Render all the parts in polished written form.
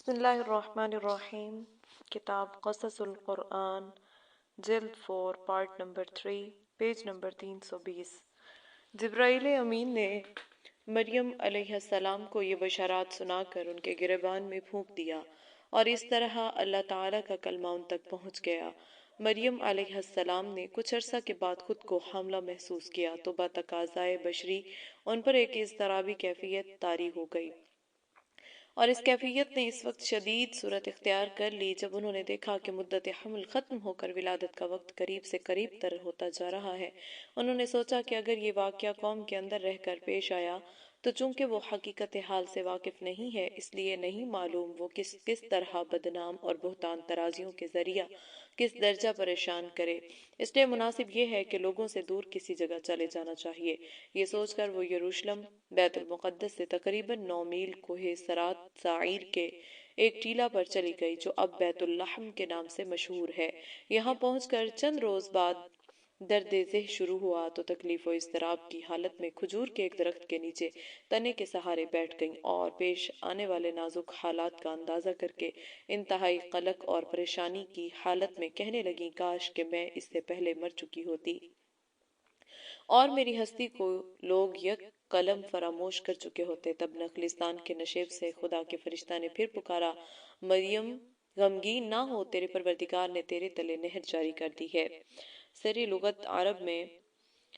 بسم اللہ الرحمن الرحیم۔ کتاب قصص القرآن، جلد 4، پارٹ نمبر 3، پیج نمبر 320۔ جبرائیل امین نے مریم علیہ السلام کو یہ بشارات سنا کر ان کے گریبان میں پھونک دیا، اور اس طرح اللہ تعالیٰ کا کلمہ ان تک پہنچ گیا۔ مریم علیہ السلام نے کچھ عرصہ کے بعد خود کو حاملہ محسوس کیا تو بتقاضائے بشری ان پر ایک اضطرابی کیفیت طاری ہو گئی، اور اس کیفیت نے اس وقت شدید صورت اختیار کر لی جب انہوں نے دیکھا کہ مدت حمل ختم ہو کر ولادت کا وقت قریب سے قریب تر ہوتا جا رہا ہے۔ انہوں نے سوچا کہ اگر یہ واقعہ قوم کے اندر رہ کر پیش آیا تو چونکہ وہ حقیقت حال سے واقف نہیں ہے، اس لیے نہیں معلوم وہ کس طرح بدنام اور بہتان ترازیوں کے ذریعہ کس درجہ پریشان کرے، اس لیے مناسب یہ ہے کہ لوگوں سے دور کسی جگہ چلے جانا چاہیے۔ یہ سوچ کر وہ یروشلم بیت المقدس سے تقریباً 9 میل کوہ سرات سعیر کے ایک ٹیلہ پر چلی گئی جو اب بیت اللحم کے نام سے مشہور ہے۔ یہاں پہنچ کر چند روز بعد درد ذہ شروع ہوا تو تکلیف و اضطراب کی حالت میں کھجور کے ایک درخت کے نیچے تنے کے سہارے بیٹھ گئیں، اور پیش آنے والے نازک حالات کا اندازہ کر کے انتہائی قلق اور پریشانی کی حالت میں کہنے لگیں، کاش کہ میں اس سے پہلے مر چکی ہوتی اور میری ہستی کو لوگ یک قلم فراموش کر چکے ہوتے۔ تب نخلستان کے نشیب سے خدا کے فرشتہ نے پھر پکارا، مریم غمگین نہ ہو، تیرے پروردگار نے تیرے تلے نہر جاری کر دی ہے۔ سری لغت عرب میں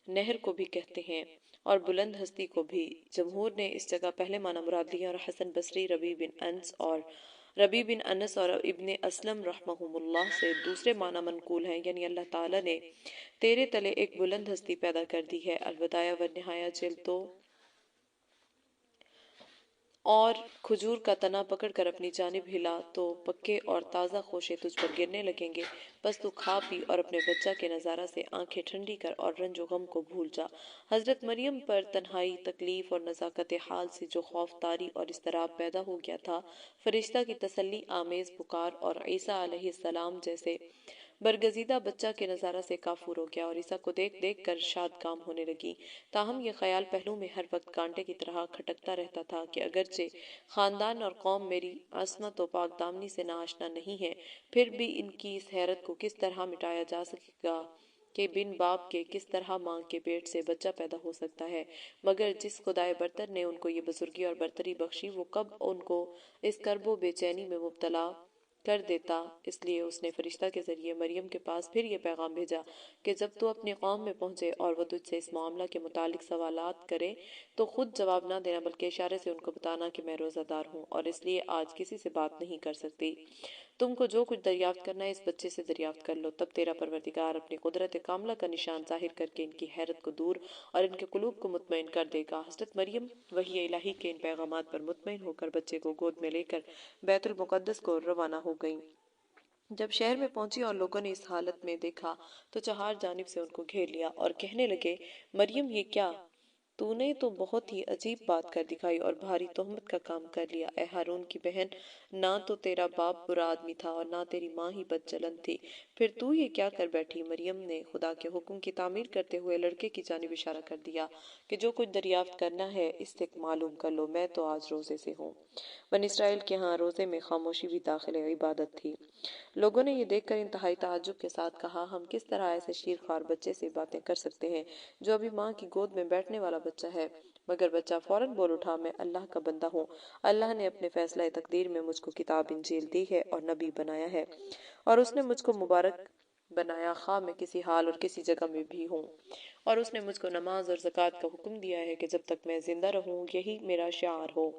نہر کو بھی کہتے ہیں اور بلند ہستی کو بھی۔ جمہور نے اس جگہ پہلے معنی مراد لیا، اور حسن بصری، ربی بن انس اور ابن اسلم رحمہم اللہ سے دوسرے معنی منقول ہیں، یعنی اللہ تعالیٰ نے تیرے تلے ایک بلند ہستی پیدا کر دی ہے۔ البدایہ والنہایہ جلد 2۔ اور کھجور کا تنا پکڑ کر اپنی جانب ہلا تو پکے اور تازہ خوشے تجھ پر گرنے لگیں گے، بس تو کھا پی اور اپنے بچہ کے نظارہ سے آنکھیں ٹھنڈی کر اور رنج و غم کو بھول جا۔ حضرت مریم پر تنہائی، تکلیف اور نزاکت حال سے جو خوف طاری اور اضطراب پیدا ہو گیا تھا، فرشتہ کی تسلی آمیز پکار اور عیسیٰ علیہ السلام جیسے برگزیدہ بچہ کے نظارہ سے کافور ہو گیا، اور عیسیٰ کو دیکھ دیکھ کر شاد کام ہونے لگی۔ تاہم یہ خیال پہلو میں ہر وقت کانٹے کی طرح کھٹکتا رہتا تھا کہ اگرچہ خاندان اور قوم میری عصمت و پاک دامنی سے ناآشنا نہیں ہے، پھر بھی ان کی اس حیرت کو کس طرح مٹایا جا سکے گا کہ بن باپ کے کس طرح ماں کے پیٹ سے بچہ پیدا ہو سکتا ہے، مگر جس خدائے برتر نے ان کو یہ بزرگی اور برتری بخشی، وہ کب ان کو اس کرب و بے چینی میں مبتلا کر دیتا۔ اس لیے اس نے فرشتہ کے ذریعے مریم کے پاس پھر یہ پیغام بھیجا کہ جب تو اپنی قوم میں پہنچے اور وہ تجھ سے اس معاملہ کے متعلق سوالات کرے تو خود جواب نہ دینا، بلکہ اشارے سے ان کو بتانا کہ میں روزہ دار ہوں اور اس لیے آج کسی سے بات نہیں کر سکتی۔ تم کو جو کچھ دریافت کرنا ہے اس بچے سے دریافت کر لو، تب تیرا پروردگار اپنی قدرت کاملہ کا نشان ظاہر کر کے ان کی حیرت کو دور اور ان کے قلوب کو مطمئن کر دے گا۔ حضرت مریم وحی الہی کے ان پیغامات پر مطمئن ہو کر بچے کو گود میں لے کر بیت المقدس کو روانہ ہو گئیں۔ جب شہر میں پہنچی اور لوگوں نے اس حالت میں دیکھا تو چہار جانب سے ان کو گھیر لیا اور کہنے لگے، مریم یہ کیا؟ تو نے تو بہت ہی عجیب بات کر دکھائی اور بھاری تہمت کا کام کر لیا۔ اے ہارون کی بہن، نہ تو تیرا باپ برا آدمی تھا اور نہ تیری ماں ہی بد چلن تھی، پھر تو یہ کیا کر بیٹھی؟ مریم نے خدا کے حکم کی تعمیر کرتے ہوئے لڑکے کی جانب اشارہ کر دیا کہ جو کچھ دریافت کرنا ہے اس سے معلوم کر لو، میں تو آج روزے سے ہوں۔ بنی اسرائیل کے ہاں روزے میں خاموشی بھی داخل عبادت تھی۔ لوگوں نے یہ دیکھ کر انتہائی تعجب کے ساتھ کہا، ہم کس طرح ایسے شیرخوار بچے سے باتیں کر سکتے ہیں جو ابھی ماں کی گود میں بیٹھنے والا بچہ ہے؟ مگر بچہ فوراً بول اٹھا، میں اللہ کا بندہ ہوں، اللہ نے اپنے فیصلہ تقدیر میں مجھ کو کتاب انجیل دی ہے اور نبی بنایا ہے، اور اس نے مجھ کو مبارک بنایا، خواہ میں کسی حال اور کسی جگہ میں بھی ہوں، اور اس نے مجھ کو نماز اور زکوٰۃ کا حکم دیا ہے کہ جب تک میں زندہ رہوں یہی میرا شعار ہو،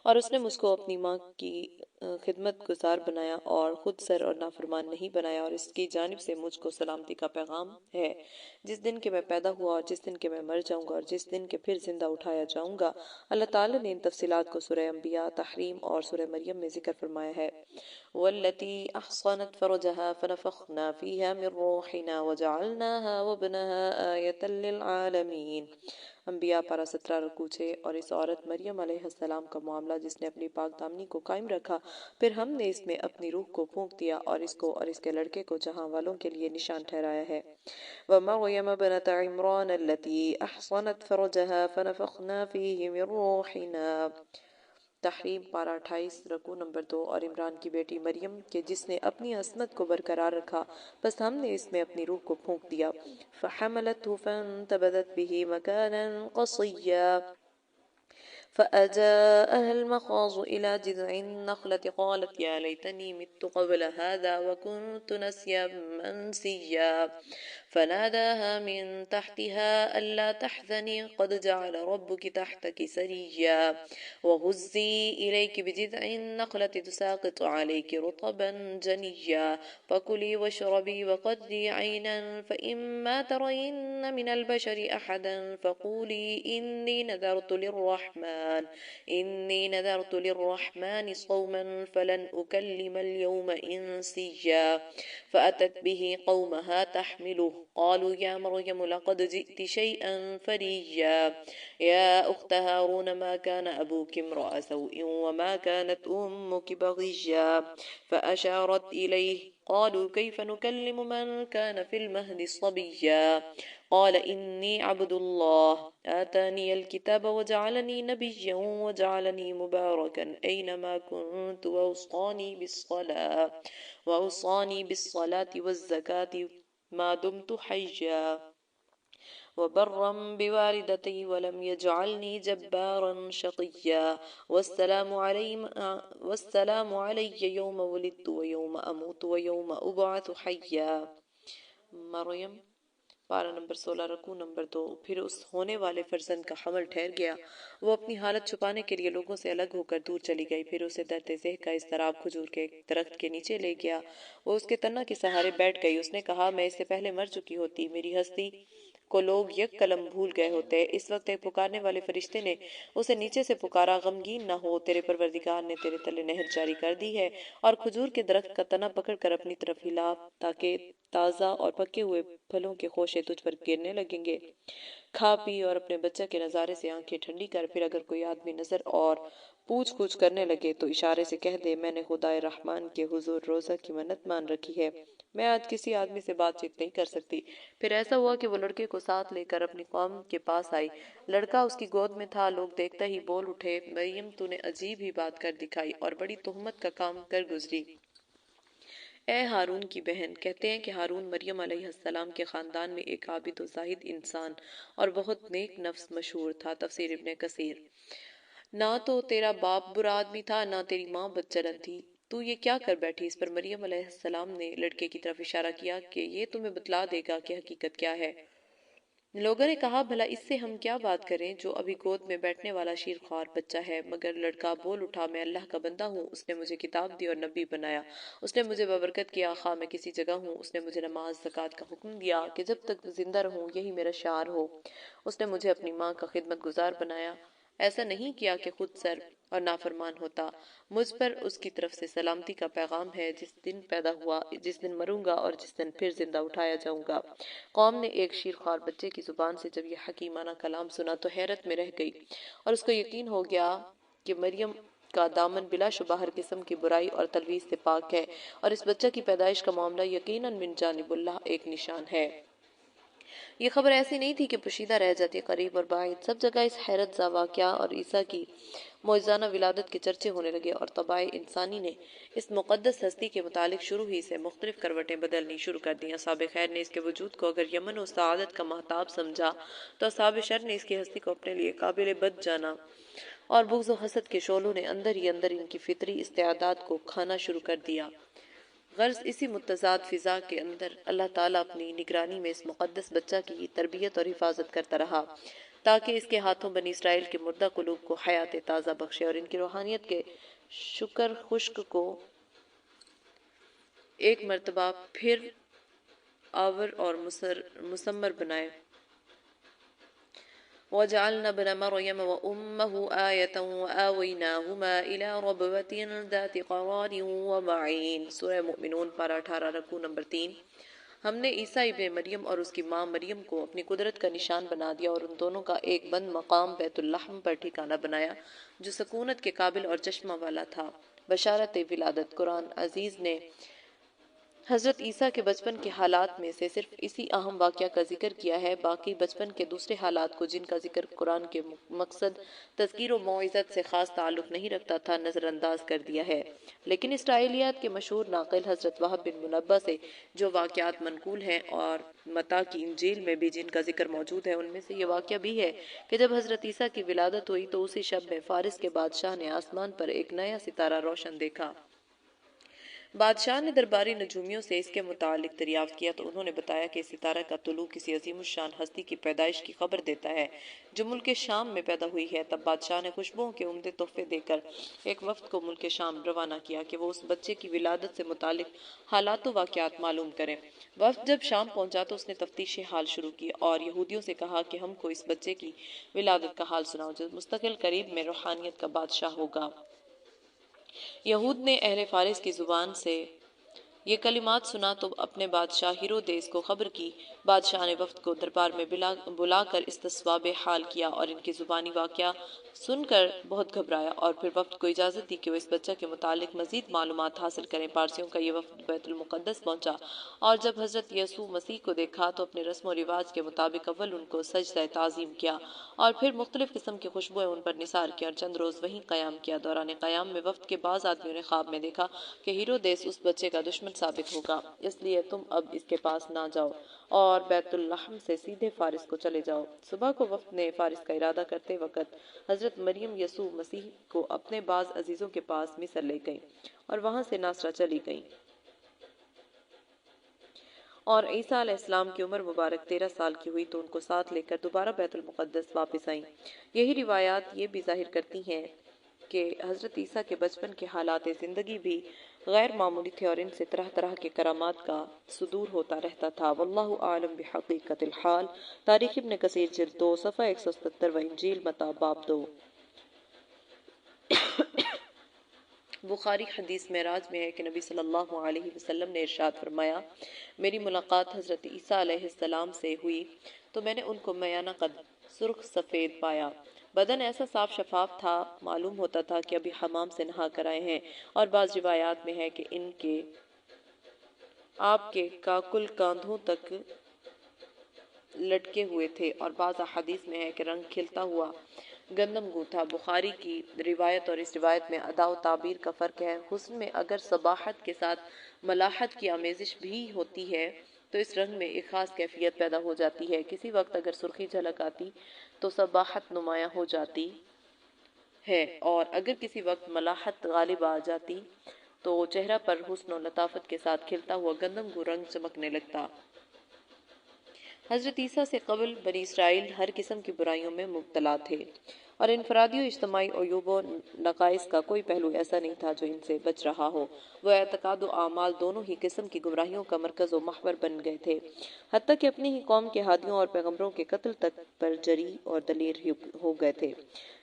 اور اس نے مجھ کو اپنی ماں کی خدمت گزار بنایا اور خود سر اور نافرمان نہیں بنایا، اور اس کی جانب سے مجھ کو سلامتی کا پیغام ہے۔ جس دن کے میں پیدا ہوا اور جس دن کے میں مر جاؤں گا اور جس دن کے پھر زندہ اٹھایا جاؤں گا، اللہ تعالیٰ نے ان تفصیلات کو سورہ انبیاء، تحریم اور سورہ مریم میں ذکر فرمایا ہے۔ وَالَّتِي أَحْصَنَتْ فَرْجَهَا فَنَفَخْنَا فِيهَا مِن رُّوحِنَا وَجَعَلْنَاهَا وَابْنَهَا آيَةً لِّلْعَالَمِينَ۔ انبیاء پارہ 17 رکوع 6۔ اور اس عورت مریم علیہ السلام کا معاملہ جس نے اپنی پاک دامنی کو قائم رکھا، پھر ہم نے اس میں اپنی روح کو پھونک دیا اور اس کو اور اس کے لڑکے کو جہاں والوں کے لیے نشان ٹھہرایا ہے۔ وَمَرْيَمَ ابْنَتَ عِمْرَانَ الَّتِي أَحْصَنَتْ فَرْجَهَا فَنَفَخْنَا فِيهِ مِن رُّوحِنَا تحریم پارہ 28 رکوع نمبر 2۔ اور عمران کی بیٹی مریم کہ جس نے اپنی عصمت کو برقرار رکھا بس ہم نے اس میں اپنی روح کو پھونک دیا۔ فحملته فانتبذت به مكانا قصيا فأجاءها المخاض إلى جذع النخلة قالت يا ليتني مت قبل هذا وكنت نسيا منسيا فناداها من تحتها ألا تحزني قد جعل ربك تحتك سريا وهزي إليك بجذع النخلة تساقط عليك رطبا جنيا فكلي واشربي وقري عينا فإما ترين من البشر أحدا فقولي إني نذرت للرحمن صوما فلن أكلم اليوم إنسيا فأتت به قومها تحمله قالوا يا مريم لقد جئت شيئا فريا يا أخت هارون ما كان أبوك امرأ سوء وما كانت أمك بغيا فأشارت إليه قالوا كيف نكلم من كان في المهد صبيا قال إني عبد الله آتاني الكتاب وجعلني نبيا وجعلني مباركا أينما كنت وأوصاني بالصلاة والزكاة ما دمت حيا وبرا بوالدتي ولم يجعلني جبارا شقيا والسلام علي يوم ولدت ويوم أموت ويوم أبعث حيا۔ مریم پارہ نمبر 16 رکوع نمبر 2۔ پھر اس ہونے والے فرزند کا حمل ٹھہر گیا، وہ اپنی حالت چھپانے کے لیے لوگوں سے الگ ہو کر دور چلی گئی۔ پھر اسے درد ذہ کا اضطراب کھجور کے ایک درخت کے نیچے لے گیا، وہ اس کے تنہ کے سہارے بیٹھ گئی۔ اس نے کہا میں اس سے پہلے مر چکی ہوتی، میری ہستی کو لوگ یک قلم بھول گئے ہوتے۔ اس وقت ایک پکارنے والے فرشتے نے اسے نیچے سے پکارا، غمگین نہ ہو، تیرے پروردگار نے تیرے تلے نہر جاری کر دی ہے، اور کھجور کے درخت کا تنہ پکڑ کر اپنی طرف ہلا تاکہ تازہ اور پکے ہوئے پھلوں کے خوشے تجھ پر گرنے لگیں گے۔ کھا پی اور اپنے بچہ کے نظارے سے آنکھیں ٹھنڈی کر، پھر اگر کوئی آدمی نظر اور پوچھ گچھ کرنے لگے تو اشارے سے کہہ دے میں نے خدائے رحمان کے حضور روزہ کی منت مان رکھی ہے، میں آج کسی آدمی سے بات چیت نہیں کر سکتی۔ پھر ایسا ہوا کہ وہ لڑکے کو ساتھ لے کر اپنی قوم کے پاس آئی، لڑکا اس کی گود میں تھا، لوگ دیکھتا ہی بول اٹھے مریم تو نے عجیب ہی بات کر دکھائی اور بڑی تہمت کا کام کر گزری۔ اے ہارون کی بہن، کہتے ہیں کہ ہارون مریم علیہ السلام کے خاندان میں ایک عابد و زاہد انسان اور بہت نیک نفس مشہور تھا۔ تفسیر ابن کثیر۔ نہ تو تیرا باپ برا آدمی تھا، نہ تیری ماں بدچلن تھی، تو یہ کیا کر بیٹھی؟ اس پر مریم علیہ السلام نے لڑکے کی طرف اشارہ کیا کہ یہ تمہیں بتلا دے گا کہ حقیقت کیا ہے۔ لوگوں نے کہا بھلا اس سے ہم کیا بات کریں جو ابھی گود میں بیٹھنے والا شیر خوار بچہ ہے؟ مگر لڑکا بول اٹھا میں اللہ کا بندہ ہوں، اس نے مجھے کتاب دی اور نبی بنایا، اس نے مجھے بابرکت کیا خواہ میں کسی جگہ ہوں، اس نے مجھے نماز زکوٰۃ کا حکم دیا کہ جب تک زندہ رہوں یہی میرا شعار ہو، اس نے مجھے اپنی ماں کا خدمت گزار بنایا، ایسا نہیں کیا کہ خود سر اور نافرمان ہوتا، مجھ پر اس کی طرف سے سلامتی کا پیغام ہے، جس دن پیدا ہوا، جس دن مروں گا اور جس دن پھر زندہ اٹھایا جاؤں گا۔ قوم نے ایک شیر خوار بچے کی زبان سے جب یہ حکیمانہ کلام سنا تو حیرت میں رہ گئی، اور اس کو یقین ہو گیا کہ مریم کا دامن بلا شبہ ہر قسم کی برائی اور تلویث سے پاک ہے، اور اس بچہ کی پیدائش کا معاملہ یقیناً من جانب اللہ ایک نشان ہے۔ یہ خبر ایسی نہیں تھی کہ پوشیدہ رہ جاتی، قریب اور بعید سب جگہ اس حیرت زا واقعہ اور عیسیٰ کی معجزانہ ولادت کے چرچے ہونے لگے، اور طبائع انسانی نے اس مقدس ہستی کے متعلق شروع ہی سے مختلف کروٹیں بدلنی شروع کر دیں۔ اصحاب خیر نے اس کے وجود کو اگر یمن و سعادت کا مہتاب سمجھا تو اصحاب شر نے اس کی ہستی کو اپنے لیے قابل بد جانا، اور بغض و حسد کے شعلوں نے اندر ہی اندر ان کی فطری استعداد کو کھانا شروع کر دیا۔ غرض اسی متضاد فضا کے اندر اللہ تعالیٰ اپنی نگرانی میں اس مقدس بچہ کی تربیت اور حفاظت کرتا رہا تاکہ اس کے ہاتھوں بنی اسرائیل کے مردہ قلوب کو حیات تازہ بخشے اور ان کی روحانیت کے شکر خشک کو ایک مرتبہ پھر آور اور مثمر بنائے۔ وَجَعَلْنَا ابْنَ مَرْيَمَ وَأُمَّهُ آيَةً وَآوَيْنَاهُمَا إِلَى رَبْوَةٍ ذَاتِ قَرَارٍ وَمَعِينٍ۔ سورہ مومنون پارہ 18 رکوع نمبر 3۔ ہم نے عیسیٰ ابن مریم اور اس کی ماں مریم کو اپنی قدرت کا نشان بنا دیا اور ان دونوں کا ایک بند مقام بیت اللحم پر ٹھکانہ بنایا جو سکونت کے قابل اور چشمہ والا تھا۔ بشارت ولادت۔ قرآن عزیز نے حضرت عیسیٰ کے بچپن کے حالات میں سے صرف اسی اہم واقعہ کا ذکر کیا ہے، باقی بچپن کے دوسرے حالات کو جن کا ذکر قرآن کے مقصد تذکیر و موعظت سے خاص تعلق نہیں رکھتا تھا نظر انداز کر دیا ہے۔ لیکن اسرائیلیات کے مشہور ناقل حضرت وہب بن منبہ سے جو واقعات منقول ہیں اور متی کی انجیل میں بھی جن کا ذکر موجود ہے، ان میں سے یہ واقعہ بھی ہے کہ جب حضرت عیسیٰ کی ولادت ہوئی تو اسی شب میں فارس کے بادشاہ نے آسمان پر ایک نیا ستارہ روشن دیکھا۔ بادشاہ نے درباری نجومیوں سے اس کے متعلق دریافت کیا تو انہوں نے بتایا کہ ستارہ کا طلوع کسی عظیم الشان ہستی کی پیدائش کی خبر دیتا ہے جو ملک شام میں پیدا ہوئی ہے۔ تب بادشاہ نے خوشبوؤں کے عمدے تحفے دے کر ایک وفد کو ملک شام روانہ کیا کہ وہ اس بچے کی ولادت سے متعلق حالات و واقعات معلوم کریں۔ وفد جب شام پہنچا تو اس نے تفتیش حال شروع کی اور یہودیوں سے کہا کہ ہم کو اس بچے کی ولادت کا حال سناؤ جو مستقل قریب میں روحانیت کا بادشاہ ہوگا۔ یہود نے اہل فارس کی زبان سے یہ کلمات سنا تو اپنے بادشاہ ہیرودیس کو خبر کی۔ بادشاہ نے وفد کو دربار میں بلا کر استصواب حال کیا اور ان کی زبانی واقعہ سن کر بہت گھبرایا اور پھر وفد کو اجازت دی کہ وہ اس بچہ کے متعلق مزید معلومات حاصل کریں۔ پارسیوں کا یہ وفد بیت المقدس پہنچا اور جب حضرت یسوع مسیح کو دیکھا تو اپنے رسم و رواج کے مطابق اول ان کو سجدہ تعظیم کیا اور پھر مختلف قسم کی خوشبوئیں ان پر نثار کی اور چند روز وہیں قیام کیا۔ دوران قیام میں وفد کے بعض آدمیوں نے خواب میں دیکھا کہ ہیرودیس اس بچے کا دشمن ثابت ہوگا، اس لیے تم اب اس کے پاس نہ جاؤ اور بیت لحم سے سیدھے فارس کو چلے جاؤ۔ صبح کو وفد نے فارس کا ارادہ کرتے وقت حضرت مریم یسوع مسیح کو اپنے بعض عزیزوں کے پاس مصر لے گئیں اور وہاں سے ناصرہ چلی گئیں اور عیسیٰ علیہ السلام کی عمر مبارک 13 سال کی ہوئی تو ان کو ساتھ لے کر دوبارہ بیت المقدس واپس آئیں۔ یہی روایات یہ بھی ظاہر کرتی ہیں کہ حضرت عیسیٰ کے بچپن کے حالات زندگی بھی غیر معمولی تھے اور ان سے طرح طرح کے کرامات کا صدور ہوتا رہتا تھا۔ واللہ اعلم بحقیقت الحال۔ تاریخ ابن کثیر جلد 2 صفحہ 177 و انجیل متی باب 2۔ بخاری حدیث معراج میں ہے کہ نبی صلی اللہ علیہ وسلم نے ارشاد فرمایا، میری ملاقات حضرت عیسیٰ علیہ السلام سے ہوئی تو میں نے ان کو میانہ قد سرخ سفید پایا، بدن ایسا صاف شفاف تھا معلوم ہوتا تھا کہ ابھی حمام سے نہا کر آئے ہیں، اور بعض روایات میں ہے کہ ان کے آپ کے کاکل کاندھوں تک لٹکے ہوئے تھے، اور بعض احادیث میں ہے کہ رنگ کھلتا ہوا گندم گوں تھا۔ بخاری کی روایت اور اس روایت میں ادا و تعبیر کا فرق ہے۔ حسن میں اگر صباحت کے ساتھ ملاحت کی آمیزش بھی ہوتی ہے تو اس رنگ میں ایک خاص کیفیت پیدا ہو جاتی ہے۔ کسی وقت اگر سرخی جھلک آتی تو صباحت نمایاں ہو جاتی ہے اور اگر کسی وقت ملاحت غالب آ جاتی تو چہرہ پر حسن و لطافت کے ساتھ کھلتا ہوا گندم گوں رنگ چمکنے لگتا۔ حضرت عیسیٰ سے قبل بنی اسرائیل ہر قسم کی برائیوں میں مبتلا تھے اور انفرادی و اجتماعی عیوب و نقائص کا کوئی پہلو ایسا نہیں تھا جو ان سے بچ رہا ہو۔ وہ اعتقاد و اعمال دونوں ہی قسم کی گمراہیوں کا مرکز و محور بن گئے تھے، حتیٰ کہ اپنی ہی قوم کے ہادیوں اور پیغمبروں کے قتل تک پر جری اور دلیر ہو گئے تھے۔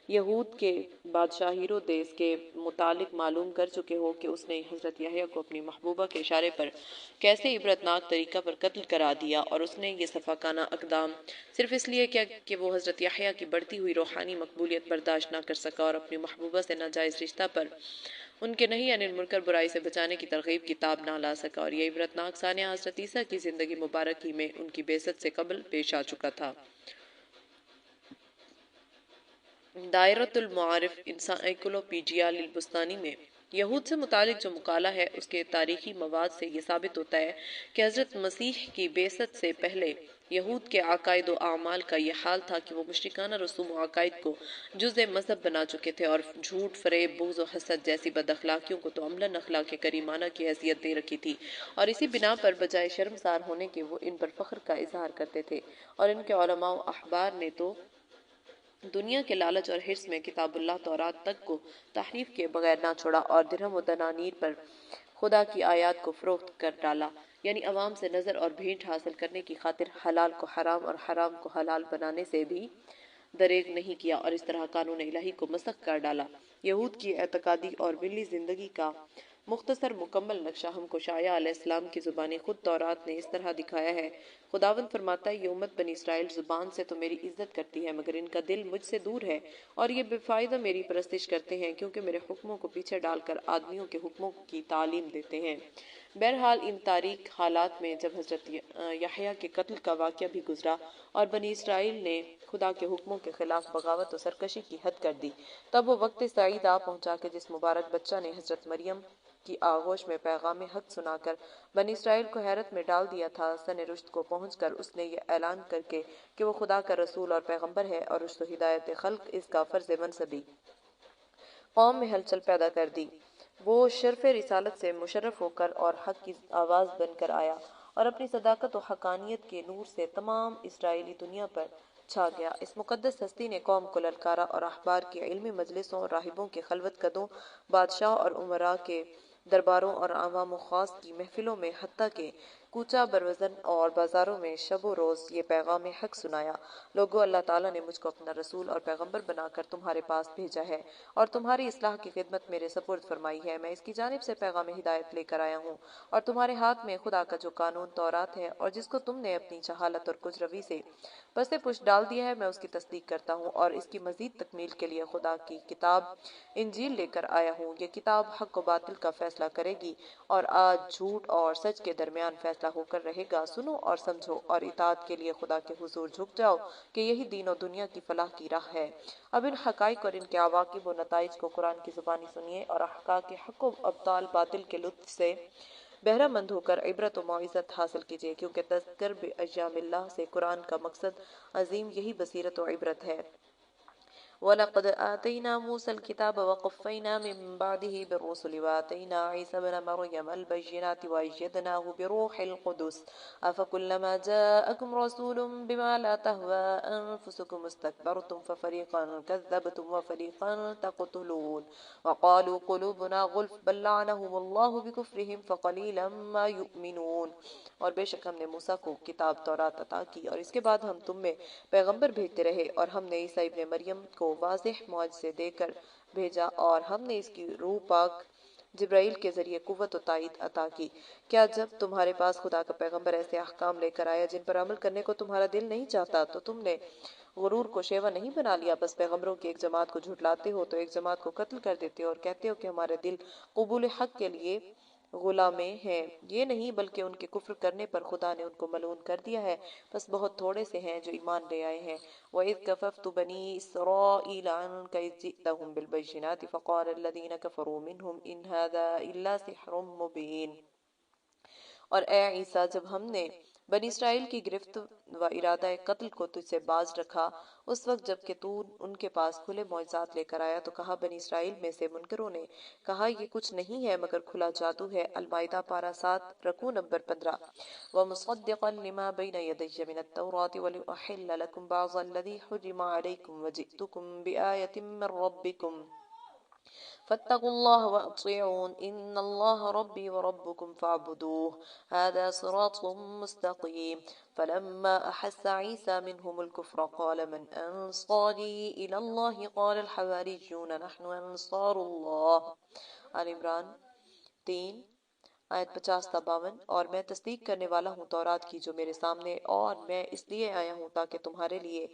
یہود کے بادشاہ ہیرودیس کے متعلق معلوم کر چکے ہو کہ اس نے حضرت یحییٰ کو اپنی محبوبہ کے اشارے پر کیسے عبرتناک طریقہ پر قتل کرا دیا، اور اس نے یہ سفاکانہ اقدام صرف اس لیے کیا کہ وہ حضرت یحییٰ کی بڑھتی ہوئی روحانی مقبولیت برداشت نہ کر سکا اور اپنی محبوبہ سے ناجائز رشتہ پر ان کے نہی عن المنکر برائی سے بچانے کی ترغیب کی تاب نہ لا سکا، اور یہ عبرتناک سانحہ حضرت عیسیٰ کی زندگی مبارک ہی میں ان کی بعثت سے قبل پیش آ چکا تھا۔ دائرۃ المعارف انسائکلوپیڈیا للبستانی میں یہود سے متعلق جو مقالہ ہے اس کے تاریخی مواد سے یہ ثابت ہوتا ہے کہ حضرت مسیح کی بعثت سے پہلے یہود کے عقائد و اعمال کا یہ حال تھا کہ وہ مشرکانہ رسوم و عقائد کو جزء مذہب بنا چکے تھے اور جھوٹ، فریب، بغض و حسد جیسی بد اخلاقیوں کو تو عملاً اخلاق کریمانہ کی حیثیت دے رکھی تھی، اور اسی بنا پر بجائے شرمسار ہونے کے وہ ان پر فخر کا اظہار کرتے تھے، اور ان کے علماء و احبار نے تو دنیا کے لالچ اور حرص میں کتاب اللہ تورات تک کو تحریف کے بغیر نہ چھوڑا اور درہم و دنانیر پر خدا کی آیات کو فروخت کر ڈالا، یعنی عوام سے نظر اور بھیٹ حاصل کرنے کی خاطر حلال کو حرام اور حرام کو حلال بنانے سے بھی دریغ نہیں کیا، اور اس طرح قانون الہی کو مسخ کر ڈالا۔ یہود کی اعتقادی اور ملی زندگی کا مختصر مکمل نقشہ ہم کو شعیع علیہ السلام کی زبانی خود تورات نے اس طرح دکھایا ہے۔ خداوند فرماتا ہے، یہ امت بنی اسرائیل زبان سے تو میری عزت کرتی ہے مگر ان کا دل مجھ سے دور ہے، اور یہ بے فائدہ میری پرستش کرتے ہیں کیونکہ میرے حکموں کو پیچھے ڈال کر آدمیوں کے حکموں کی تعلیم دیتے ہیں۔ بہرحال ان تاریک حالات میں جب حضرت یحییٰ کے قتل کا واقعہ بھی گزرا اور بنی اسرائیل نے خدا کے حکموں کے خلاف بغاوت و سرکشی کی حد کر دی، تب وہ وقت سعید آ پہنچا کہ جس مبارک بچہ نے حضرت مریم کی آغوش میں پیغام حق سنا کر بنی اسرائیل کو حیرت میں ڈال دیا تھا، سن رشد کو پہنچ کر اس نے یہ اعلان کر کے کہ وہ خدا کا رسول اور پیغمبر ہے اور رشد و ہدایت خلق اس کا فرض منصبی قوم میں ہلچل پیدا کر دی۔ وہ شرف رسالت سے مشرف ہو کر اور حق کی آواز بن کر آیا اور اپنی صداقت و حقانیت کے نور سے تمام اسرائیلی دنیا پر چھا گیا۔ اس مقدس ہستی نے قوم کو للکارا اور احبار کی علمی مجلسوں اور راہبوں کے خلوت قدوں، بادشاہ اور امراء کے درباروں اور عوام و خاص کی محفلوں میں، حتیٰ کہ کوچہ بروزن اور بازاروں میں شب و روز یہ پیغام حق سنایا: لوگو، اللہ تعالیٰ نے مجھ کو اپنا رسول اور پیغمبر بنا کر تمہارے پاس بھیجا ہے اور تمہاری اصلاح کی خدمت میرے سپرد فرمائی ہے۔ میں اس کی جانب سے پیغام ہدایت لے کر آیا ہوں اور تمہارے ہاتھ میں خدا کا جو قانون تورات ہے اور جس کو تم نے اپنی جہالت اور کج روی سے پس پشت ڈال دیا ہے، میں اس کی تصدیق کرتا ہوں اور اس کی مزید تکمیل کے لیے خدا کی کتاب انجیل لے کر آیا ہوں۔ یہ کتاب حق و باطل کا فیصلہ کرے گی اور آج جھوٹ اور سچ کے درمیان فیصلہ ہو کر رہے گا۔ سنو اور سمجھو اور اطاعت کے لیے خدا کے حضور جھک جاؤ کہ یہی دین و دنیا کی فلاح کی راہ ہے۔ اب ان حقائق اور ان کے عواقب و نتائج کو قرآن کی زبانی سنیے اور احقاق حق و ابطال باطل کے لطف سے بہرہ مند ہو کر عبرت و موعظت حاصل کیجیے، کیونکہ تذکر بایام اللہ سے قرآن کا مقصد عظیم یہی بصیرت و عبرت ہے۔ وَلَقَدْ آتَيْنَا مُوسَى الْكِتَابَ وَقَفَّيْنَا مِن بَعْدِهِ بِالرُّسُلِ وَآتَيْنَا عِيسَى ابْنَ مَرْيَمَ الْبَيِّنَاتِ وَأَيَّدْنَاهُ بِرُوحِ الْقُدُسِ أَفَكُلَّمَا جَاءَكُمْ رَسُولٌ بِمَا لَا تَهْوَىٰ أَنفُسُكُمُ اسْتَكْبَرْتُمْ فَفَرِيقًا كَذَّبْتُمْ وَفَرِيقًا تَقْتُلُونَ وَقَالُوا قُلُوبُنَا غُلْفٌ بَل لَّعَنَهُمُ اللَّهُ بِكُفْرِهِمْ فَقَلِيلًا مَّا يُؤْمِنُونَ۔ اور بے شک ہم نے موسیٰ کو کتاب تورات عطا کی اور اس کے بعد ہم تم میں پیغمبر بھیجتے رہے، اور ہم نے عیسیٰ ابن مریم کو واضح معجزے دے کر بھیجا اور ہم نے اس کی روح پاک جبرائیل کے ذریعے قوت و تائید عطا کی۔ کیا جب تمہارے پاس خدا کا پیغمبر ایسے احکام لے کر آیا جن پر عمل کرنے کو تمہارا دل نہیں چاہتا تو تم نے غرور کو شیوا نہیں بنا لیا؟ بس پیغمبروں کی ایک جماعت کو جھٹلاتے ہو تو ایک جماعت کو قتل کر دیتے ہو اور کہتے ہو کہ ہمارے دل قبول حق کے لیے غلامیں ہیں۔ یہ نہیں بلکہ ان کے کفر کرنے پر خدا نے ان کو ملعون کر دیا ہے، بس بہت تھوڑے سے ہیں جو ایمان لے آئے ہیں۔ وَإِذْ كَفَفْتُ بَنِي إِسْرَائِيلَ عَنْكَ إِذْ جِئْتَهُم بِالْبَيِّنَاتِ فَقَالَ الَّذِينَ كَفَرُوا مِنْهُمْ إِنْ هَذَا إِلَّا سِحْرٌ مُّبِينٌ۔ اور اے عیسیٰ، جب ہم نے بنی اسرائیل کی گرفت و ارادہ قتل کو تجھ سے باز رکھا، اس وقت جب کہ تو ان کے پاس کھلے معجزات لے کر آیا، تو کہا بنی اسرائیل میں سے منکروں نے کہا یہ کچھ نہیں ہے مگر کھلا جادو ہے۔ المائدہ پارہ 7 رکوع نمبر 15۔ وَمُصَدِّقًا لِمَا بَيْنَ يَدَيَّ مِنَ التَّوْرَاةِ وَلِأُحِلَّ لَكُمْ بَعْضَ الَّذِي حُرِّمَ عَلَيْكُمْ وَجِئْتُكُمْ بِآيَةٍ مِّن رَّبِّكُمْ فاتقوا الله وأطيعون إن الله ربي وربكم فاعبدوه هذا صراط مستقيم فلما أحس عيسى منهم الكفر قال من أنصاري إلى الله قال الحواريون نحن أنصار الله۔ آل عمران 3 آیت 50 تا 52۔ اور میں تصدیق کرنے والا ہوں تورات کی جو میرے سامنے، اور میں اس لیے آیا ہوں تاکہ تمہارے لیے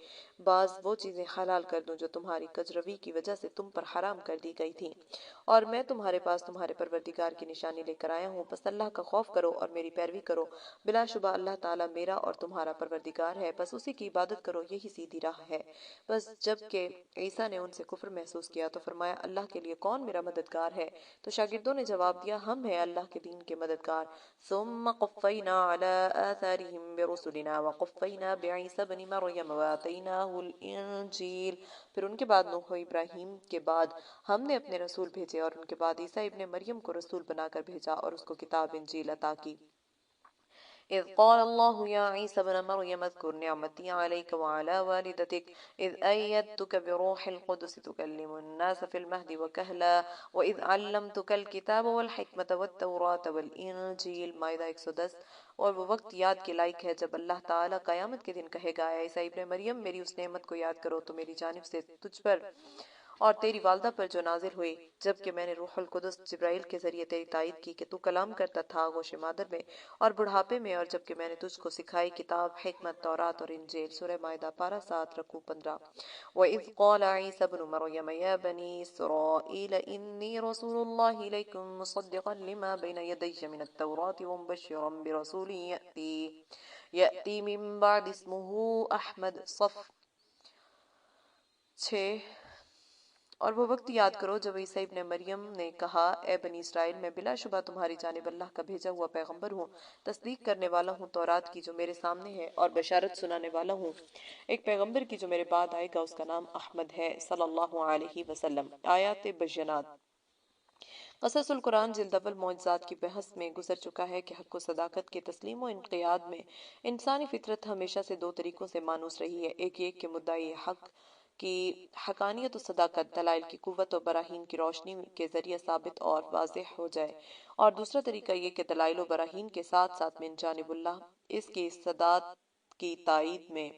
بعض وہ چیزیں حلال کر دوں جو تمہاری کجروی کی وجہ سے تم پر حرام کر دی گئی تھیں، اور میں تمہارے پاس تمہارے پروردگار کی نشانی لے کر آیا ہوں، پس اللہ کا خوف کرو اور میری پیروی کرو۔ بلا شبہ اللہ تعالیٰ میرا اور تمہارا پروردگار ہے، بس اسی کی عبادت کرو، یہی سیدھی راہ ہے۔ بس جب کہ عیسیٰ نے ان سے کفر محسوس کیا تو فرمایا اللہ کے لیے کون میرا مددگار ہے؟ تو شاگردوں نے جواب دیا ہم ہیں اللہ کے دین کے مددگار۔ ثم قفینا علی آثارہم برسلنا وقفینا بعیسی ابن مریم وآتیناہ الانجیل۔ پھر ان کے بعد نوح و ابراہیم کے بعد ہم نے اپنے رسول بھیجے اور ان کے بعد عیسیٰ ابن مریم کو رسول بنا کر بھیجا اور اس کو کتاب انجیل عطا کی۔ إذ قال الله يا عيسى ابن مريم اذكر نعمتي عليك وعلى والدتك إذ أيدتك بروح القدس تكلم الناس في المهد وكهلا وإذ علمتك الكتاب والحكمة والتوراة والإنجيل۔ مائدہ 110۔ اور وہ وقت یاد کے لائق ہے جب اللہ تعالیٰ قیامت کے دن کہے گا اے عیسیٰ ابن مریم، میری اس نعمت کو یاد کرو تو میری جانب سے تجھ پر اور تیری والدہ پر جو نازل ہوئی، جبکہ میں نے روح القدس جبرائیل کے ذریعے تیری تائید کی کہ تو کلام کرتا تھا گوش مادر میں اور بڑھاپے میں، اور جبکہ میں نے تجھ کو سکھائی کتاب، حکمت، تورات اور انجیل۔ سورہ مائدہ پارہ 7 رکوع 15۔ وَإِذْ قَالَ عِيسَى ابْنُ مَرْيَمَ يَا بَنِي إِسْرَائِيلَ إِنِّي رَسُولُ اللَّهِ إِلَيْكُمْ مُصَدِّقًا لِمَا بَيْنَ يَدَيَّ مِنَ التَّوْرَاةِ وَمُبَشِّرًا بِرَسُولٍ يَأْتِي مِن بَعْدِي اسْمُهُ أَحْمَدُ۔ صف 6۔ اور وہ وقت یاد کرو جب عیسیٰ ابن مریم نے کہا، اے بنی اسرائیل، میں بلا شبہ تمہاری جانب اللہ کا بھیجا ہوا پیغمبر ہوں، تصدیق کرنے والا ہوں تورات کی جو میرے سامنے ہے، اور بشارت سنانے والا ہوں ایک پیغمبر کی جو میرے بعد آئے گا، اس کا نام احمد ہے، صلی اللہ علیہ وسلم۔ آیات بینات۔ قصص القرآن جلد اول معجزات کی بحث میں گزر چکا ہے کہ حق و صداقت کے تسلیم و انقیاد میں انسانی فطرت ہمیشہ سے دو طریقوں سے مانوس رہی ہے، ایک یہ کہ مدعی حق کی حقانیت و صداقت دلائل کی قوت و براہین کی روشنی کے ذریعے ثابت اور واضح ہو جائے، اور دوسرا طریقہ یہ کہ دلائل و براہین کے ساتھ ساتھ من جانب اللہ اس کی صداقت کی تائید میں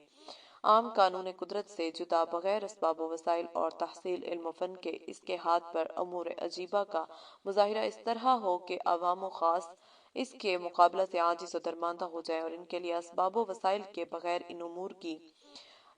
عام قانون قدرت سے جدا بغیر اسباب و وسائل اور تحصیل علم و فن کے اس کے ہاتھ پر امور عجیبہ کا مظاہرہ اس طرح ہو کہ عوام و خاص اس کے مقابلہ سے عاجز و درماندہ ہو جائے، اور ان کے لیے اسباب و وسائل کے بغیر ان امور کی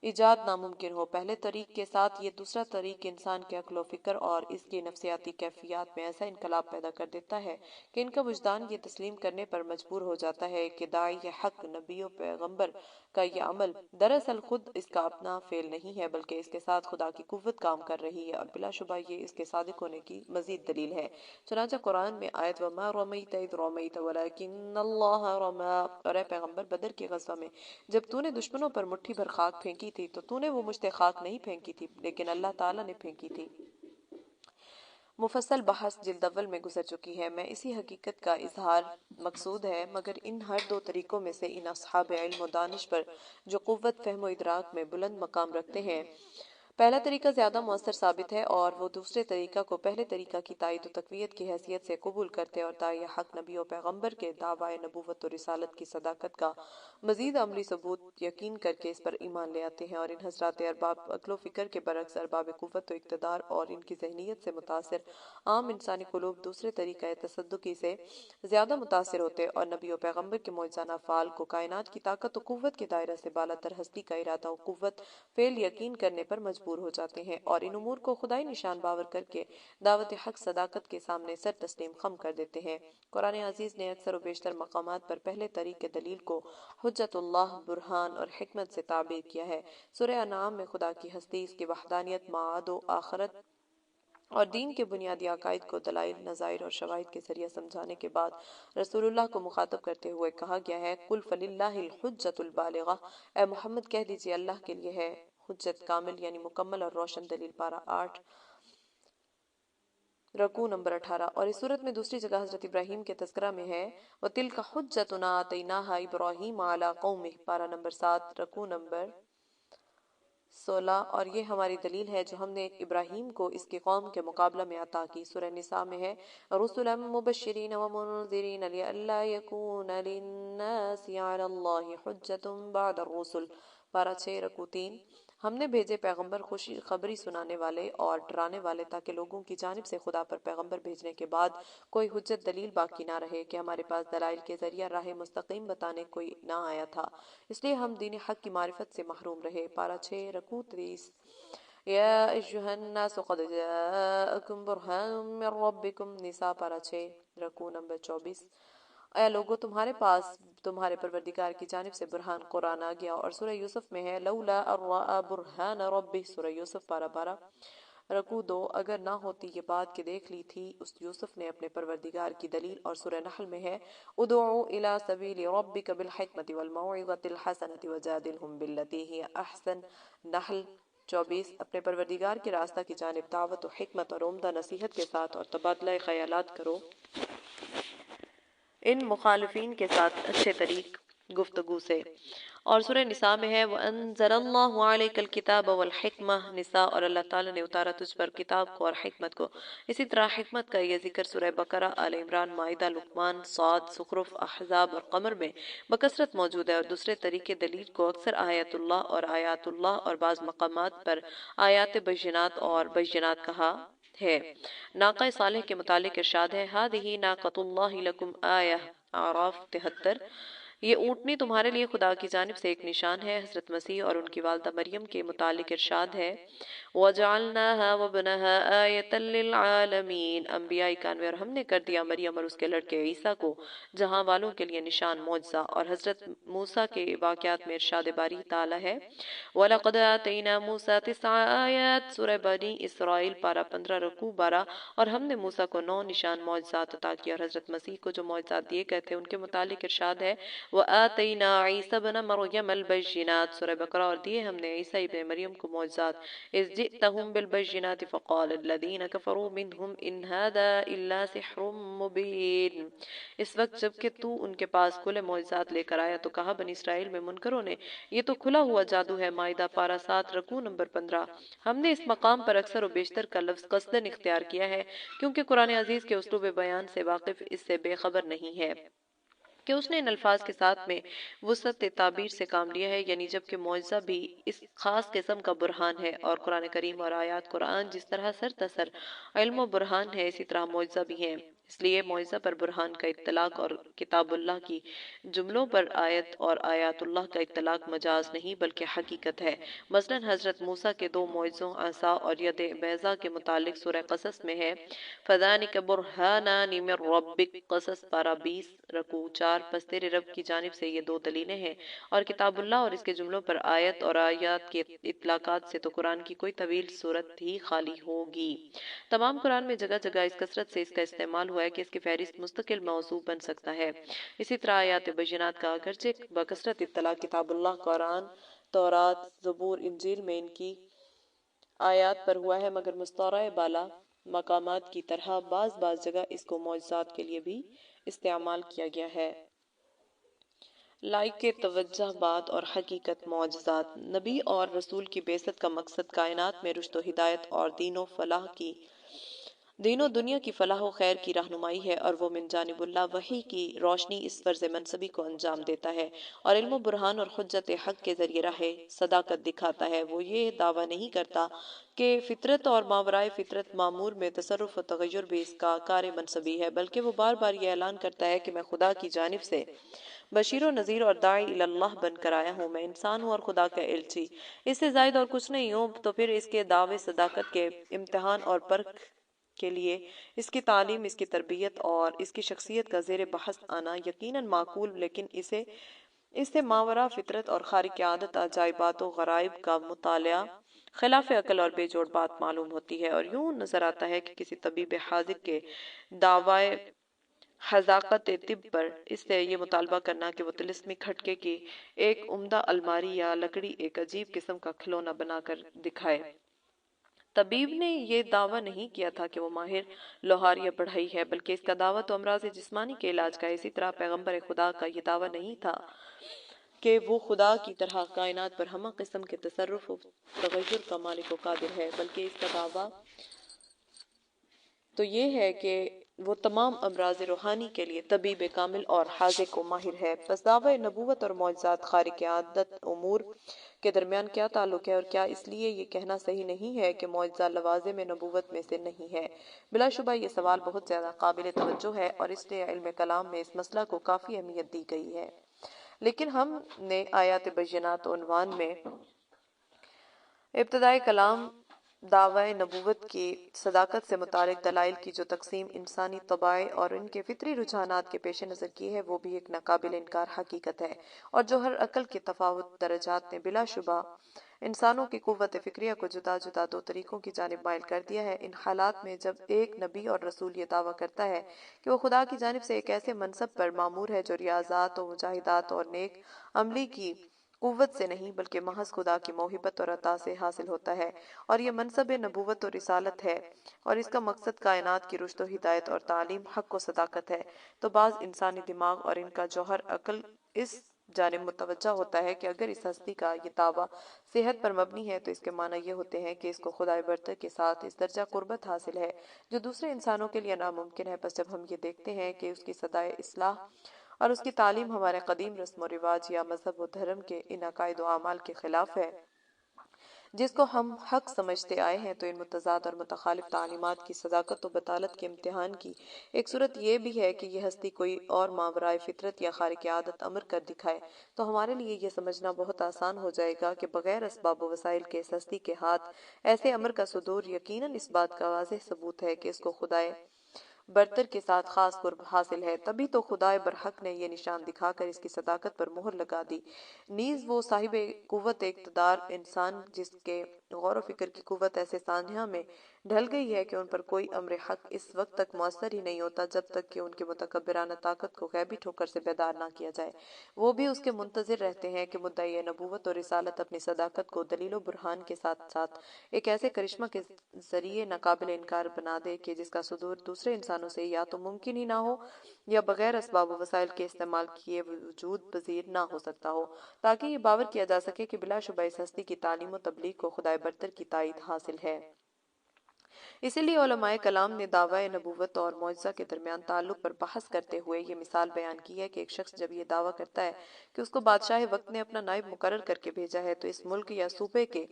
ایجاد ناممکن ہو۔ پہلے طریق کے ساتھ یہ دوسرا طریق انسان کے عقل و فکر اور اس کی نفسیاتی کیفیات میں ایسا انقلاب پیدا کر دیتا ہے کہ ان کا وجدان یہ تسلیم کرنے پر مجبور ہو جاتا ہے کہ داعی حق نبی و پیغمبر کا یہ عمل دراصل خود اس کا اپنا فعل نہیں ہے، بلکہ اس کے ساتھ خدا کی قوت کام کر رہی ہے، اور بلا شبہ یہ اس کے صادق ہونے کی مزید دلیل ہے۔ چنانچہ قرآن میں آیت وَمَا رَمَيْتَ إِذْ رَمَيْتَ وَلَكِنَّ اللَّهَ رَمَى، اور اے پیغمبر، بدر کے غزوہ میں جب تو نے دشمنوں پر مٹھی بھر خاک پھینکی تھی تو تو نے وہ مجھ سے خاک نہیں پھینکی تھی، لیکن اللہ تعالیٰ نے پھینکی تھی۔ مفصل بحث جلد اول میں گزر چکی ہے۔ میں اسی حقیقت کا اظہار مقصود ہے، مگر ان ہر دو طریقوں میں سے ان اصحاب علم و دانش پر جو قوت فہم و ادراک میں بلند مقام رکھتے ہیں، پہلا طریقہ زیادہ مؤثر ثابت ہے، اور وہ دوسرے طریقہ کو پہلے طریقہ کی تائید و تقویت کی حیثیت سے قبول کرتے اور داعی حق نبی و پیغمبر کے دعوی نبوت و رسالت کی صداقت کا مزید عملی ثبوت یقین کر کے اس پر ایمان لے آتے ہیں، اور ان حضرات ارباب عقل و فکر کے برعکس ارباب قوت و اقتدار اور ان کی ذہنیت سے متاثر عام انسانی قلوب دوسرے طریقہ تصدقی سے زیادہ متاثر ہوتے اور نبی و پیغمبر کے معجزانہ افعال کو کائنات کی طاقت و قوت کے دائرہ سے بالا تر ہستی کا ارادہ و قوت فعل یقین کرنے پر مجبور ہو جاتے ہیں، اور ان امور کو خدائی نشان باور کر کے دعوت حق صداقت کے سامنے سر تسلیم خم کر دیتے ہیں۔ قرآن عزیز نے اکثر و بیشتر مقامات پر پہلے طریق کے دلیل کو حجت اللہ، برہان اور حکمت سے تعبیر کیا ہے۔ سورہ انعام میں خدا کی ہستی، اس کی وحدانیت، معاد و آخرت اور دین کے بنیادی عقائد کو دلائل، نظائر اور شواہد کے ذریعے سمجھانے کے بعد رسول اللہ کو مخاطب کرتے ہوئے کہا گیا ہے، قُلْ فَلِلَّهِ الْحُجَّةُ الْبَالِغَةُ، اے محمد کہہ دیجئے اللہ کے لیے ہے حجت کامل یعنی مکمل اور روشن دلیل۔ پارہ 8 رکوع نمبر 18۔ اور اس صورت میں دوسری جگہ حضرت ابراہیم کے تذکرہ میں ہے، وَتِلْكَ حُجَّتُنَا آتَيْنَاهَا إِبْرَاهِيمَ عَلَىٰ قَوْمِهِ، پارہ نمبر 7 رکوع نمبر 16۔ اور یہ ہماری دلیل ہے جو ہم نے ابراہیم کو اس کی قوم کے مقابلہ میں عطا کی۔ سورہ نساء میں ہے، رُسُلًا مُبَشِّرِينَ وَمُنذِرِينَ لِئَلَّا يَكُونَ لِلنَّاسِ عَلَى اللَّهِ حُجَّةٌ بَعْدَ الرُّسُلِ، پارہ 6 رکوع 3۔ ہم نے بھیجے پیغمبر خوشی خبری سنانے والے اور ڈرانے والے، تاکہ لوگوں کی جانب سے خدا پر پیغمبر بھیجنے کے بعد کوئی حجت دلیل باقی نہ رہے کہ ہمارے پاس دلائل کے ذریعہ راہ مستقیم بتانے کوئی نہ آیا تھا، اس لیے ہم دین حق کی معرفت سے محروم رہے۔ پارہ 6 رکوع 30۔ یا ایھا الناس قد جاءکم برہان من ربکم، نساء پارہ 6 رکوع نمبر 24۔ اے لوگو، تمہارے پاس تمہارے پروردگار کی جانب سے برہان قرآن آ گیا، اور سورہ یوسف میں ہے، لولا ان رأى برہان ربہ، سورہ یوسف پارہ 12 رکوع 2۔ اگر نہ ہوتی یہ بات کہ دیکھ لی تھی اس یوسف نے اپنے پروردگار کی دلیل، اور سورہ نحل میں ہے، ادعوا الی سبیل ربک بالحکمۃ والموعظۃ الحسنۃ وجادلہم باللتی ہی احسن، نحل 24۔ اپنے پروردگار کے راستہ کی جانب دعوت و حکمت اور عمدہ نصیحت کے ساتھ اور تبادلہ خیالات کرو، ان مخالفین کے ساتھ اچھے طریق گفتگو سے۔ اور سورہ نساء میں ہے وَأَنزَلَ اللَّهُ عَلَيْكَ الْكِتَابَ وَالْحِكْمَةَ، نساء اور اللہ تعالیٰ نے اتارا تجھ پر کتاب کو اور حکمت کو۔ اسی طرح حکمت کا یہ ذکر سورہ بقرہ، آل عمران، مائدہ، لقمان، صاد، زخرف، احزاب اور قمر میں بکثرت موجود ہے، اور دوسرے طریقے دلیل کو اکثر آیات اللہ اور بعض مقامات پر آیات بینات اور بینات کہا ہے۔ ناقہ صالح کے متعلق ارشاد ہے هَذِهِ نَاقَةُ اللَّهِ لَكُمْ آیَةٌ، اعراف 73۔ یہ اونٹنی تمہارے لیے خدا کی جانب سے ایک نشان ہے۔ حضرت مسیح اور ان کی والدہ مریم کے متعلق ارشاد ہے وَجَعَلْنَاهَا وَابْنَهَا آیَةً لِلْعَالَمِينَ، انبیاء 91۔ اور ہم نے کر دیا مریم اور اس کے لڑکے عیسیٰ کو جہاں والوں کے لیے نشان، معجزہ۔ اور حضرت موسیٰ کے واقعات میں ارشاد باری تعالیٰ ہے وَلَقَدْ آتَيْنَا مُوسَىٰ 9 آیات، سورہ بنی اسرائیل پارہ 15 رکوع 12۔ اور ہم نے موسیٰ کو 9 نشان معجزات عطا کیا، اور حضرت مسیح کو جو معجزات دیے گئے تھے ان کے متعلق ارشاد ہے وَآتَيْنَا عِيسَى ابْنَ مَرْيَمَ الْبَيِّنَاتِ، سورہ بقرہ۔ اور دیے ہم نے عیسیٰ ابن مریم کو معجزات اِذْ جِئْتَهُم بِالْبَيِّنَاتِ فَقَالَ الَّذِينَ كَفَرُوا مِنْهُمْ إِنْ هَذَا إِلَّا سِحْرٌ مُبِينٌ، اس وقت جب کہ تو ان کے پاس کھلے معجزات لے کر آیا تو کہا بنی اسرائیل میں منکروں نے یہ تو کھلا ہوا جادو ہے۔ مائدہ پارہ 7 رکوع نمبر 15۔ ہم نے اس مقام پر اکثر و بیشتر کا لفظ قصداً اختیار کیا ہے کیونکہ قرآن عزیز کے اسلوب بیان سے واقف اس سے بے خبر نہیں ہے کہ اس نے ان الفاظ کے ساتھ میں وسعت تعبیر سے کام لیا ہے، یعنی جبکہ معجزہ بھی اس خاص قسم کا برہان ہے، اور قرآن کریم اور آیات قرآن جس طرح سرتسر علم و برہان ہے اسی طرح معجزہ بھی ہیں۔ اس لیے معجزہ پر برہان کا اطلاق اور کتاب اللہ کی جملوں پر آیت اور آیات اللہ کا اطلاق مجاز نہیں بلکہ حقیقت ہے۔ مثلا حضرت موسیٰ کے 2 معجزوں عصا اور ید بیضا کے متعلق سورہ قصص میں ہے فَذَانِكَ بُرْهَانَانِ مِن رَبِّكَ، قصص پارہ 20 رکوع 4۔ پس تیرے رب کی جانب سے یہ 2 دلیلیں ہیں، اور کتاب اللہ اور اس کے جملوں پر آیت اور آیات کے اطلاقات سے تو قرآن کی کوئی طویل صورت ہی خالی ہوگی۔ تمام قرآن میں جگہ جگہ اس کثرت سے اس کا استعمال ہوا ہے کہ اس کی فہرست مستقل موضوع بن سکتا ہے۔ اسی طرح آیات بینات کا اگرچہ بکثرت اطلاق کتاب اللہ، قرآن، تورات، زبور، انجیل میں ان کی آیات پر ہوا ہے، مگر مستعار بالا مقامات کی طرح بعض جگہ اس کو معجزات کے لیے بھی استعمال کیا گیا ہے۔ لائق توجہ بات اور حقیقت معجزات۔ نبی اور رسول کی بعثت کا مقصد کائنات میں رشد و ہدایت اور دین و دنیا کی فلاح و خیر کی رہنمائی ہے، اور وہ من جانب اللہ وحی کی روشنی اس فرض منصبی کو انجام دیتا ہے اور علم و برہان اور حجت حق کے ذریعے راہ صداقت دکھاتا ہے۔ وہ یہ دعویٰ نہیں کرتا کہ فطرت اور ماورائے فطرت معمور میں تصرف و تغیر بھی اس کا کار منصبی ہے، بلکہ وہ بار بار یہ اعلان کرتا ہے کہ میں خدا کی جانب سے بشیر و نذیر اور داعی اللہ بن کر آیا ہوں، میں انسان ہوں اور خدا کا الچی، اس سے زائد اور کچھ نہیں ہوں۔ تو پھر اس کے دعوے صداقت کے امتحان اور پرکھ کے لیے اس کی تعلیم، اس کی تربیت اور اس کی شخصیت کا زیر بحث آنا یقیناً معقول، لیکن اس سے ماورا فطرت اور خارق عادت عجائبات و غرائب کا مطالعہ خلاف عقل اور بے جوڑ بات معلوم ہوتی ہے، اور یوں نظر آتا ہے کہ کسی طبیب حاذق کے دعوی حذاقت طب پر اس سے یہ مطالبہ کرنا کہ وہ طلسمی کھٹکے کی ایک عمدہ الماری یا لکڑی ایک عجیب قسم کا کھلونا بنا کر دکھائے۔ طبیب نے یہ دعویٰ نہیں کیا تھا کہ وہ ماہر لوہار یا بڑھئی ہے، بلکہ اس کا دعویٰ تو امراض جسمانی کے علاج کا ہے۔ اسی طرح پیغمبر خدا کا یہ دعویٰ نہیں تھا کہ وہ خدا کی طرح کائنات پر ہمہ قسم کے تصرف و تغیر کا مالک و قادر ہے، بلکہ اس کا دعویٰ تو یہ ہے کہ وہ تمام امراض روحانی کے لیے طبیب کامل اور حاذق و ماہر ہے۔ پس دعوی نبوت اور معجزات خارق عادت امور کے درمیان کیا تعلق ہے، اور کیا اس لیے یہ کہنا صحیح نہیں ہے کہ معجزہ لوازم نبوت میں سے نہیں ہے؟ بلا شبہ یہ سوال بہت زیادہ قابل توجہ ہے، اور اس لیے علم کلام میں اس مسئلہ کو کافی اہمیت دی گئی ہے۔ لیکن ہم نے آیات بینات عنوان میں ابتدائے کلام دعوی نبوت کی صداقت سے متعلق دلائل کی جو تقسیم انسانی طبائع اور ان کے فطری رجحانات کے پیش نظر کی ہے، وہ بھی ایک ناقابل انکار حقیقت ہے، اور جو ہر عقل کے تفاوت درجات نے بلا شبہ انسانوں کی قوت فکریہ کو جدا جدا 2 طریقوں کی جانب مائل کر دیا ہے۔ ان حالات میں جب ایک نبی اور رسول یہ دعویٰ کرتا ہے کہ وہ خدا کی جانب سے ایک ایسے منصب پر مامور ہے جو ریاضات و مجاہدات اور نیک عملی کی قوت سے نہیں بلکہ محض خدا کی موہبت اور عطا سے حاصل ہوتا ہے، اور یہ منصب نبوت و رسالت ہے، اور اس کا مقصد کائنات کی رشد و ہدایت اور تعلیم، حق و صداقت ہے، تو بعض انسانی دماغ اور ان کا جوہر عقل اس جانب متوجہ ہوتا ہے کہ اگر اس ہستی کا یہ دعویٰ صحت پر مبنی ہے تو اس کے معنی یہ ہوتے ہیں کہ اس کو خدائے برتر کے ساتھ اس درجہ قربت حاصل ہے جو دوسرے انسانوں کے لیے ناممکن ہے۔ پس جب ہم یہ دیکھتے ہیں کہ اس کی صدائے اصلاح اور اس کی تعلیم ہمارے قدیم رسم و رواج یا مذہب و دھرم کے ان عقائد و اعمال کے خلاف ہے جس کو ہم حق سمجھتے آئے ہیں، تو ان متضاد اور متخالف تعلیمات کی صداقت و بطالت کے امتحان کی ایک صورت یہ بھی ہے کہ یہ ہستی کوئی اور ماورائے فطرت یا خارق عادت امر کر دکھائے تو ہمارے لیے یہ سمجھنا بہت آسان ہو جائے گا کہ بغیر اسباب و وسائل کے اس ہستی کے ہاتھ ایسے امر کا صدور یقیناً اس بات کا واضح ثبوت ہے کہ اس کو خدائے برتر کے ساتھ خاص قرب حاصل ہے۔ تبھی تو خدائے برحق نے یہ نشان دکھا کر اس کی صداقت پر مہر لگا دی۔ نیز وہ صاحب قوت اقتدار انسان جس کے غور و فکر کی قوت ایسے سانحہ میں ڈھل گئی ہے کہ ان پر کوئی امر حق اس وقت تک مؤثر ہی نہیں ہوتا جب تک کہ ان کی متکبرانہ طاقت کو غیبی ٹھوکر سے بیدار نہ کیا جائے۔ وہ بھی اس کے منتظر رہتے ہیں کہ مدعی نبوت اور رسالت اپنی صداقت کو دلیل و برہان کے ساتھ ساتھ ایک ایسے کرشمہ کے ذریعے ناقابل انکار بنا دے کہ جس کا صدور دوسرے انسانوں سے یا تو ممکن ہی نہ ہو یا بغیر اسباب و وسائل کے استعمال کیے وجود پذیر نہ ہو سکتا ہو، تاکہ یہ باور کیا جا سکے کہ بلا شبہ اس ہستی کی تعلیم و تبلیغ کو خدائے برتر کی تائید حاصل ہے۔ اسی لیے علماء کلام نے دعویٰ نبوت اور معجزہ کے درمیان تعلق پر بحث کرتے ہوئے یہ مثال بیان کی ہے کہ ایک شخص جب یہ دعویٰ کرتا ہے کہ اس کو بادشاہ وقت نے اپنا نائب مقرر کر کے بھیجا ہے تو اس ملک یا صوبے کے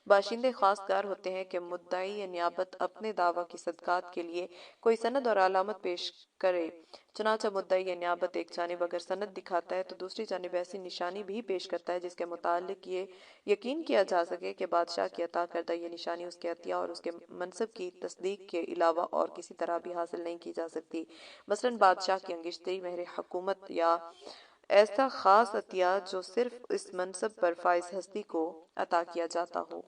باشندے خواستگار ہوتے ہیں کہ مدعی نیابت اپنے دعویٰ کی صدقات کے لیے کوئی سند اور علامت پیش کرے۔ چنانچہ مدعی نیابت ایک جانب اگر سند دکھاتا ہے تو دوسری جانب ایسی نشانی بھی پیش کرتا ہے جس کے متعلق یہ یقین کیا جا سکے کہ بادشاہ کی عطا کردہ یہ نشانی اس کے عطیہ اور اس کے منصب کی تصدیق کے علاوہ اور کسی طرح بھی حاصل نہیں کی جا سکتی، مثلاً بادشاہ کی انگشتری، مہر حکومت یا ایسا خاص عطیہ جو صرف اس منصب پر فائز ہستی کو عطا کیا جاتا ہو۔